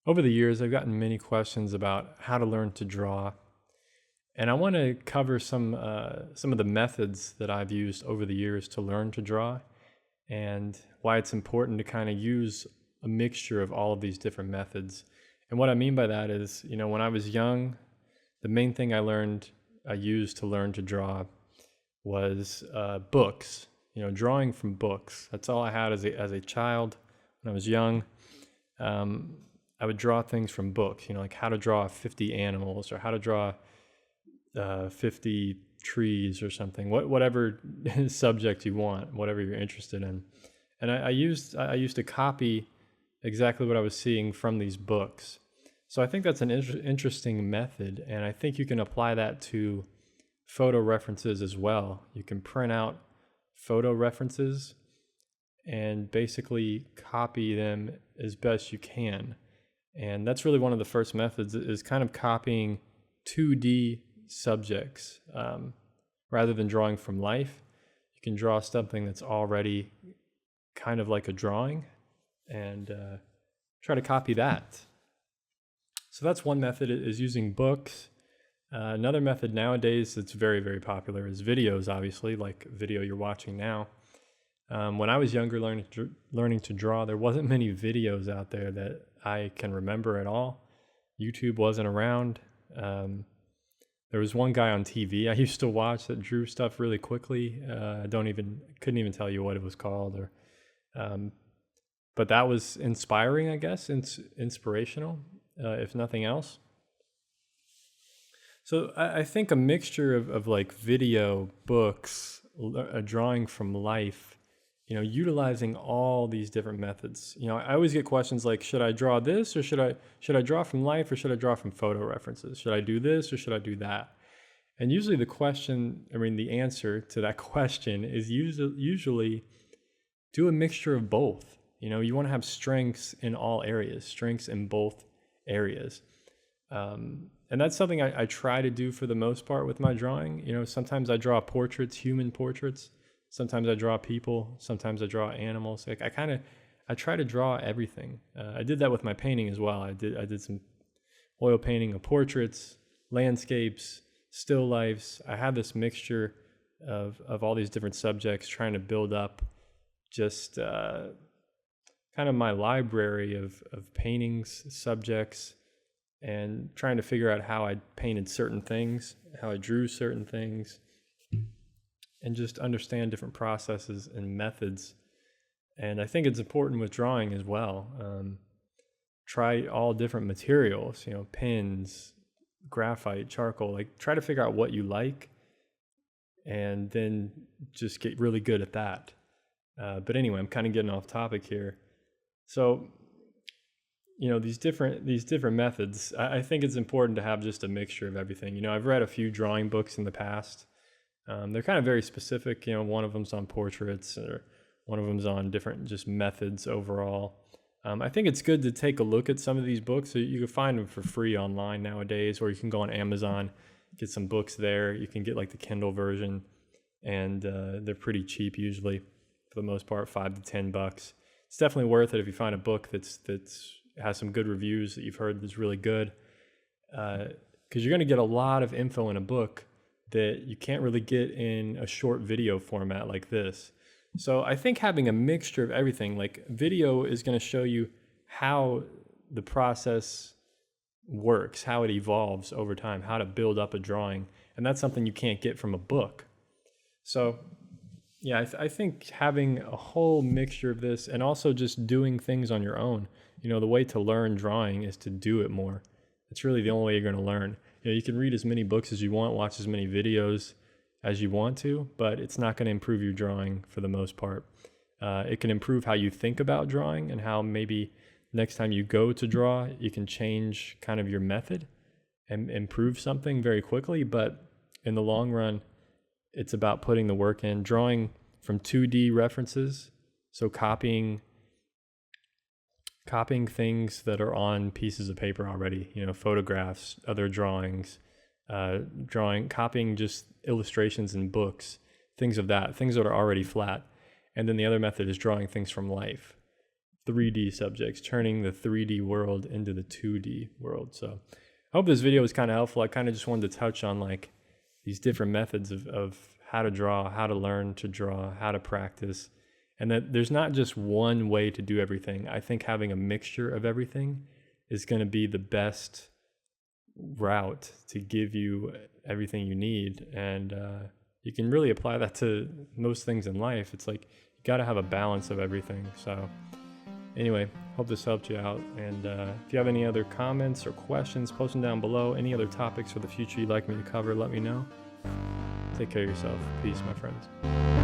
Over the years, I've gotten many questions about how to learn to draw, and I want to cover some of the methods that I've used over the years to learn to draw, and why it's important to kind of use a mixture of all of these different methods. And what I mean by that is, when I was young, the main thing I used to learn to draw was books. Drawing from books. That's all I had as a child when I was young. I would draw things from books, like how to draw 50 animals or how to draw 50 trees or something, whatever subject you want, whatever you're interested in. And I used to copy exactly what I was seeing from these books. So I think that's an interesting method, and I think you can apply that to photo references as well. You can print out photo references and basically copy them as best you can. And that's really one of the first methods, is kind of copying 2D subjects. Rather than drawing from life, you can draw something that's already kind of like a drawing and try to copy that. So that's one method, is using books. Another method nowadays that's very, very popular is videos, obviously, like video you're watching now. When I was younger learning to draw, there wasn't many videos out there that I can remember at all. YouTube wasn't around. There was one guy on TV I used to watch that drew stuff really quickly. I couldn't even tell you what it was called, but that was inspiring, I guess, inspirational, if nothing else. So I think a mixture of like video, books, a drawing from life, utilizing all these different methods. I always get questions like, should I draw this, or should I draw from life, or should I draw from photo references? Should I do this, or should I do that? And usually the answer to that question is usually do a mixture of both. You want to have strengths in all areas, strengths in both areas. And that's something I try to do for the most part with my drawing. Sometimes I draw portraits, human portraits. Sometimes I draw people. Sometimes I draw animals. I try to draw everything. I did that with my painting as well. I did some oil painting of portraits, landscapes, still lifes. I had this mixture of all these different subjects, trying to build up just kind of my library of paintings, subjects, and trying to figure out how I painted certain things, how I drew certain things, and just understand different processes and methods. And I think it's important with drawing as well. Try all different materials, pens, graphite, charcoal, try to figure out what you like and then just get really good at that. But anyway, I'm kind of getting off topic here. So, these different methods, I think it's important to have just a mixture of everything. I've read a few drawing books in the past. They're kind of very specific. One of them's on portraits, or one of them's on different just methods overall. I think it's good to take a look at some of these books. So you can find them for free online nowadays, or you can go on Amazon, get some books there. You can get like the Kindle version, and they're pretty cheap usually, for the most part, $5 to $10. It's definitely worth it if you find a book that's has some good reviews that you've heard that's really good, because you're going to get a lot of info in a book that you can't really get in a short video format like this. So I think having a mixture of everything, like video is going to show you how the process works, how it evolves over time, how to build up a drawing, and that's something you can't get from a book. So yeah, I think having a whole mixture of this, and also just doing things on your own. The way to learn drawing is to do it more. It's really the only way you're going to learn. You can read as many books as you want, watch as many videos as you want to, but it's not going to improve your drawing for the most part. It can improve how you think about drawing, and how maybe next time you go to draw, you can change kind of your method and improve something very quickly. But in the long run, it's about putting the work in, drawing from 2D references. So copying things that are on pieces of paper already, photographs, other drawings, copying just illustrations in books, things that are already flat. And then the other method is drawing things from life. 3D subjects, turning the 3D world into the 2D world. So I hope this video was kind of helpful. I kind of just wanted to touch on like these different methods of how to draw, how to learn to draw, how to practice, and that there's not just one way to do everything. I think having a mixture of everything is going to be the best route to give you everything you need. And you can really apply that to most things in life. It's like you got to have a balance of everything. So anyway, hope this helped you out. And if you have any other comments or questions, post them down below. Any other topics for the future you'd like me to cover, let me know. Take care of yourself. Peace, my friends.